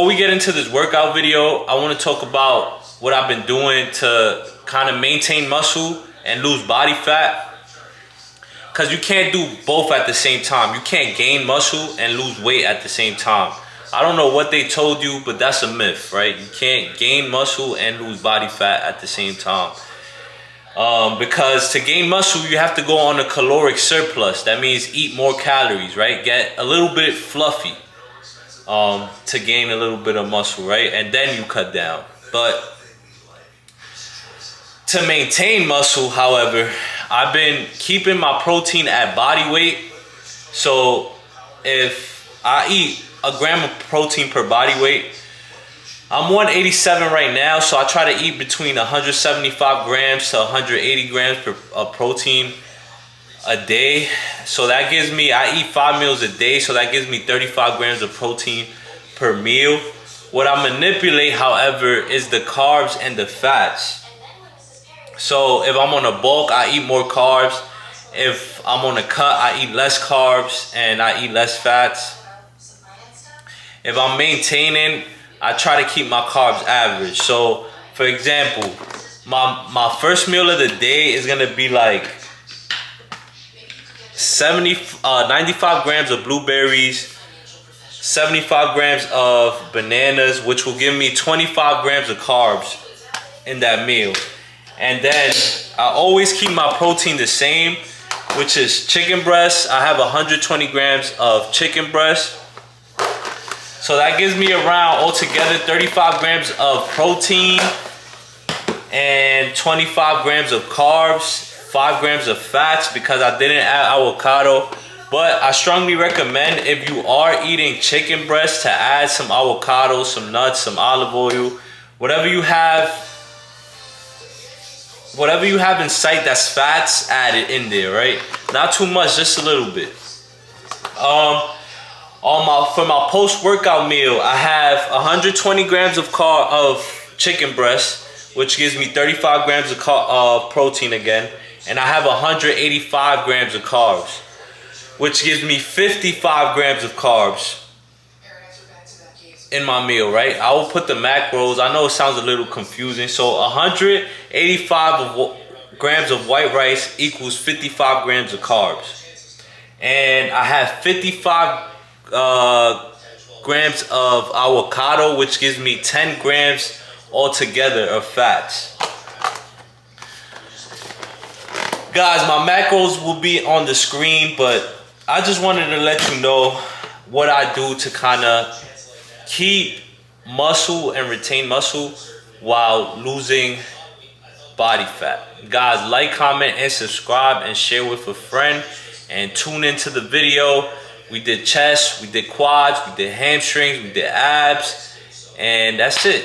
Before we get into this workout video, I want to talk about what I've been doing to kind of maintain muscle and lose body fat. Because you can't do both at the same time. You can't gain muscle and lose weight at the same time. I don't know what they told you, but that's a myth, right? You can't gain muscle and lose body fat at the same time. Because to gain muscle, you have to go on a caloric surplus. That means eat more calories, right? Get a little bit fluffy to gain a little bit of muscle, right? And then you cut down. But to maintain muscle, however, I've been keeping my protein at body weight. So if I eat a gram of protein per body weight, I'm 187 right now, so I try to eat between 175 grams to 180 grams of protein a day. So that gives me, I eat 5 meals a day, so that gives me 35 grams of protein per meal. What I manipulate, however, is the carbs and the fats. So if I'm on a bulk, I eat more carbs. If I'm on a cut, I eat less carbs and I eat less fats. If I'm maintaining, I try to keep my carbs average. So, for example, my first meal of the day is gonna be like 95 grams of blueberries, 75 grams of bananas, which will give me 25 grams of carbs in that meal. And then I always keep my protein the same, which is chicken breast. I have 120 grams of chicken breast. So that gives me around altogether 35 grams of protein and 25 grams of carbs, 5 grams of fats because I didn't add avocado. But I strongly recommend, if you are eating chicken breast, to add some avocado, some nuts, some olive oil, whatever you have in sight that's fats, add it in there, right? Not too much, just a little bit. For my post-workout meal, I have 120 grams of chicken breast, which gives me 35 grams of protein again, and I have 185 grams of carbs, which gives me 55 grams of carbs in my meal, right? I will put the macros. I know it sounds a little confusing. So 185 grams of white rice equals 55 grams of carbs, and I have 55 grams of avocado, which gives me 10 grams altogether of fats. Guys, my macros will be on the screen, but I just wanted to let you know what I do to kind of keep muscle and retain muscle while losing body fat. Guys, like, comment, and subscribe, and share with a friend, and tune into the video. We did chest, we did quads, we did hamstrings, we did abs, and that's it.